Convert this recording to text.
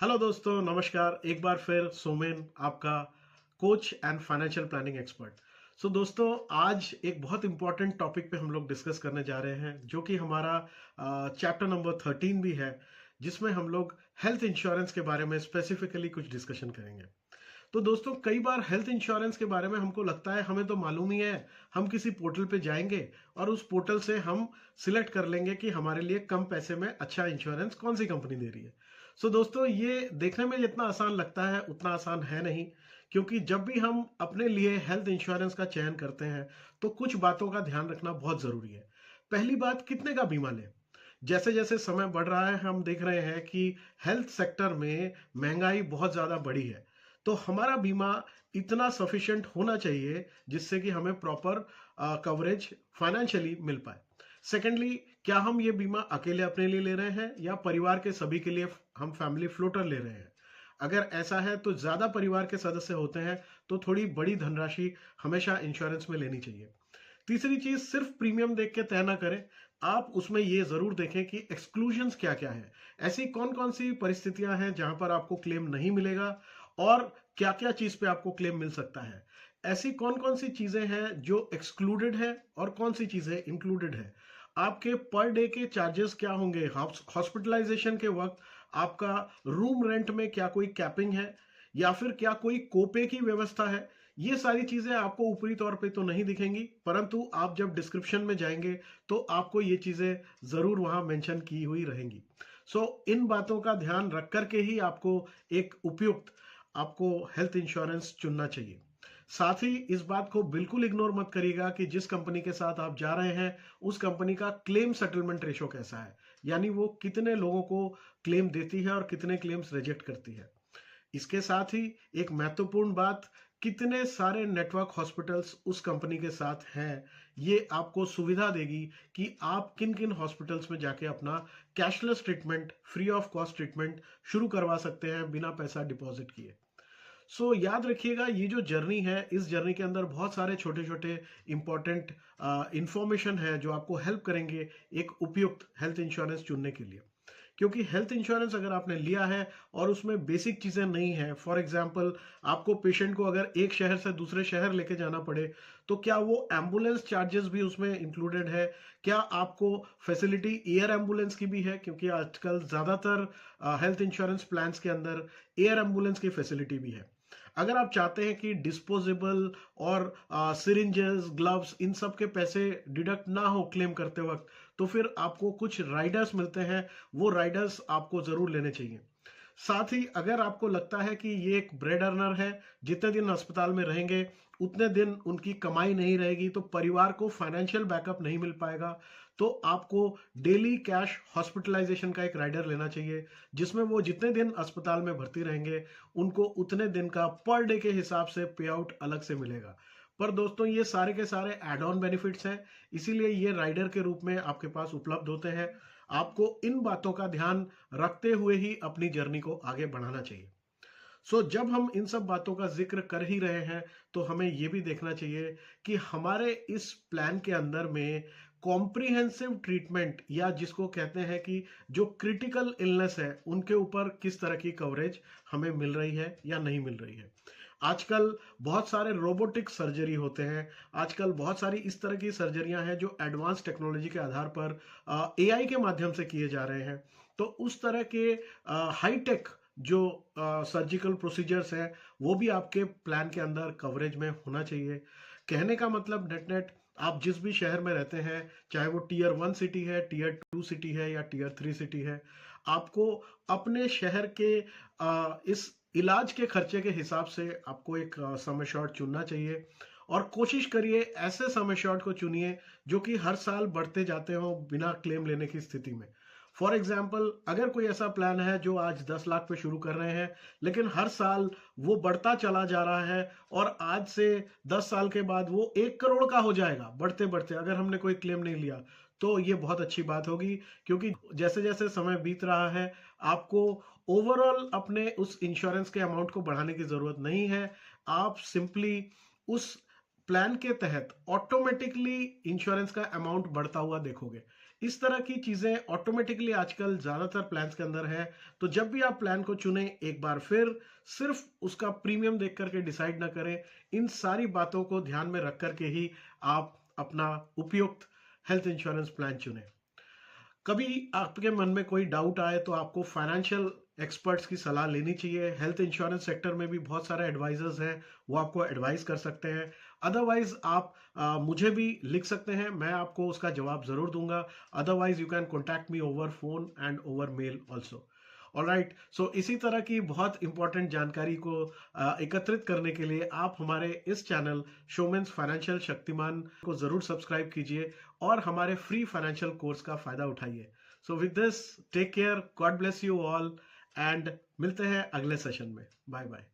Hello दोस्तों, नमस्कार। एक बार फिर सोमेन, आपका coach and financial planning expert. दोस्तों, आज एक बहुत इंपॉर्टेंट टॉपिक पे हम लोग डिस्कस करने जा रहे हैं, जो कि हमारा चैप्टर नंबर 13 भी है, जिसमें हम लोग हेल्थ इंश्योरेंस के बारे में स्पेसिफिकली कुछ डिस्कशन करेंगे। तो दोस्तों, कई बार हेल्थ इंश्योरेंस के बारे में हमको लगता है हमें तो मालूम ही है। हम किसी पोर्टल पे जाएंगे और उस पोर्टल से हम सिलेक्ट कर लेंगे कि हमारे लिए कम पैसे में अच्छा इंश्योरेंस कौन सी कंपनी दे रही है। दोस्तों, ये देखने में जितना आसान लगता है उतना आसान है नहीं। क्योंकि जब भी हम अपने लिए हेल्थ इंश्योरेंस का चयन करते हैं तो कुछ बातों का ध्यान रखना बहुत जरूरी है। पहली बात, कितने का बीमा लें। जैसे जैसे समय बढ़ रहा है हम देख रहे हैं कि हेल्थ सेक्टर में महंगाई बहुत ज्यादा बढ़ी है। तो हमारा बीमा इतना सफिशिएंट होना चाहिए जिससे कि हमें प्रॉपर कवरेज फाइनेंशियली मिल पाए। सेकेंडली, क्या हम ये बीमा अकेले अपने लिए ले रहे हैं या परिवार के सभी के लिए हम फैमिली फ्लोटर ले रहे हैं। अगर ऐसा है तो ज्यादा परिवार के सदस्य होते हैं तो थोड़ी बड़ी धनराशि हमेशा इंश्योरेंस में लेनी चाहिए। तीसरी चीज, सिर्फ प्रीमियम देख के तय ना करें। आप उसमें ये जरूर देखें कि एक्सक्लूजन्स क्या क्या है। ऐसी कौन कौन सी परिस्थितियां हैं जहां पर आपको क्लेम नहीं मिलेगा और क्या क्या चीज पे आपको क्लेम मिल सकता है। ऐसी कौन कौन सी चीजें हैं जो एक्सक्लूडेड है और कौन सी चीजें इंक्लूडेड है। आपके पर डे के चार्जेस क्या होंगे। हॉस्पिटलाइजेशन के वक्त आपका रूम रेंट में क्या कोई कैपिंग है या फिर क्या कोई कोपे की व्यवस्था है। ये सारी चीजें आपको ऊपरी तौर पे तो नहीं दिखेंगी, परंतु आप जब डिस्क्रिप्शन में जाएंगे तो आपको ये चीजें जरूर वहां मेंशन की हुई रहेंगी। इन बातों का ध्यान रख करके ही आपको एक उपयुक्त आपको हेल्थ इंश्योरेंस चुनना चाहिए। साथ ही इस बात को बिल्कुल इग्नोर मत करिएगा कि जिस कंपनी के साथ आप जा रहे हैं उस कंपनी का क्लेम सेटलमेंट रेशो कैसा है, यानी वो कितने लोगों को क्लेम देती है और कितने क्लेम्स रिजेक्ट करती है। इसके साथ ही एक महत्वपूर्ण बात, कितने सारे नेटवर्क हॉस्पिटल्स उस कंपनी के साथ हैं, ये आपको सुविधा देगी कि आप किन किन हॉस्पिटल्स में जाके अपना cashless treatment, free of cost treatment शुरू करवा सकते हैं बिना पैसा डिपॉजिट किए। याद रखिएगा, ये जो जर्नी है, इस जर्नी के अंदर बहुत सारे छोटे छोटे इंपॉर्टेंट इंफॉर्मेशन है जो आपको हेल्प करेंगे एक उपयुक्त हेल्थ इंश्योरेंस चुनने के लिए। क्योंकि हेल्थ इंश्योरेंस अगर आपने लिया है और उसमें बेसिक चीजें नहीं है, फॉर एग्जांपल आपको पेशेंट को अगर एक शहर से दूसरे शहर लेके जाना पड़े तो क्या वो एम्बुलेंस चार्जेस भी उसमें इंक्लूडेड है। क्या आपको फैसिलिटी एयर एम्बुलेंस की भी है, क्योंकि आजकल ज्यादातर हेल्थ इंश्योरेंस प्लान्स के अंदर एयर एम्बुलेंस की फैसिलिटी भी है। अगर आप चाहते हैं कि डिस्पोजेबल और सिरिंजेस, ग्लव्स, इन सब के पैसे डिडक्ट ना हो क्लेम करते वक्त, तो फिर आपको कुछ राइडर्स मिलते हैं, वो राइडर्स आपको जरूर लेने चाहिए। साथ ही अगर आपको लगता है कि ये एक ब्रेड अर्नर है, जितने दिन अस्पताल में रहेंगे उतने दिन उनकी कमाई नहीं रहेगी तो परिवार को फाइनेंशियल बैकअप नहीं मिल पाएगा, तो आपको डेली कैश हॉस्पिटलाइजेशन का एक राइडर लेना चाहिए, जिसमें वो जितने दिन अस्पताल में भर्ती रहेंगे उनको उतने दिन का पर डे के हिसाब से पे आउट अलग से मिलेगा। पर दोस्तों, ये सारे के सारे एड ऑन बेनिफिट्स हैं, इसीलिए ये राइडर के रूप में आपके पास उपलब्ध होते हैं। आपको इन बातों का ध्यान रखते हुए ही अपनी जर्नी को आगे बढ़ाना चाहिए। जब हम इन सब बातों का जिक्र कर ही रहे हैं तो हमें यह भी देखना चाहिए कि हमारे इस प्लान के अंदर में कॉम्प्रिहेंसिव ट्रीटमेंट, या जिसको कहते हैं कि जो क्रिटिकल इलनेस है उनके ऊपर किस तरह की कवरेज हमें मिल रही है या नहीं मिल रही है। आजकल बहुत सारे रोबोटिक सर्जरी होते हैं। आजकल बहुत सारी इस तरह की सर्जरियां हैं जो एडवांस टेक्नोलॉजी के आधार पर एआई के माध्यम से किए जा रहे हैं। तो उस तरह के हाईटेक जो सर्जिकल प्रोसीजर्स हैं वो भी आपके प्लान के अंदर कवरेज में होना चाहिए। कहने का मतलब, नेट नेट आप जिस भी शहर में रहते हैं, चाहे वो टीयर 1 सिटी है, टीयर 2 सिटी है या टीयर 3 सिटी है, आपको अपने शहर के इस इलाज के खर्चे के हिसाब से आपको एक सम एश्योर्ड चुनना चाहिए। और कोशिश करिए ऐसे सम एश्योर्ड को चुनिए जो कि हर साल बढ़ते जाते हो बिना क्लेम लेने की स्थिति में। फॉर एग्जाम्पल, अगर कोई ऐसा प्लान है जो आज 10 लाख पे शुरू कर रहे हैं लेकिन हर साल वो बढ़ता चला जा रहा है और आज से 10 साल के बाद वो 1 करोड़ का हो जाएगा बढ़ते बढ़ते, अगर हमने कोई क्लेम नहीं लिया, तो ये बहुत अच्छी बात होगी। क्योंकि जैसे जैसे समय बीत रहा है आपको ओवरऑल अपने उस इंश्योरेंस के अमाउंट को बढ़ाने की जरूरत नहीं है। आप सिंपली उस प्लान के तहत ऑटोमेटिकली इंश्योरेंस का अमाउंट बढ़ता हुआ देखोगे। इस तरह की चीजें ऑटोमेटिकली आजकल ज्यादातर प्लान्स के अंदर है। तो जब भी आप प्लान को चुने, एक बार फिर सिर्फ उसका प्रीमियम देख करके डिसाइड ना करें। इन सारी बातों को ध्यान में रख करके ही आप अपना उपयुक्त हेल्थ इंश्योरेंस प्लान चुने। कभी आपके मन में कोई डाउट आए तो आपको फाइनेंशियल एक्सपर्ट्स की सलाह लेनी चाहिए। हेल्थ इंश्योरेंस सेक्टर में भी बहुत सारे एडवाइजर्स हैं, वो आपको एडवाइस कर सकते हैं। अदरवाइज आप मुझे भी लिख सकते हैं, मैं आपको उसका जवाब जरूर दूंगा। Otherwise you can contact me over phone and over mail also. Alright, so इसी तरह की बहुत इंपॉर्टेंट जानकारी को एकत्रित करने के लिए आप हमारे इस चैनल शोमेन्स फाइनेंशियल शक्तिमान को जरूर सब्सक्राइब कीजिए और हमारे फ्री फाइनेंशियल कोर्स का फायदा उठाइए। So with this, take care, god bless you all, and मिलते हैं अगले सेशन में। Bye bye.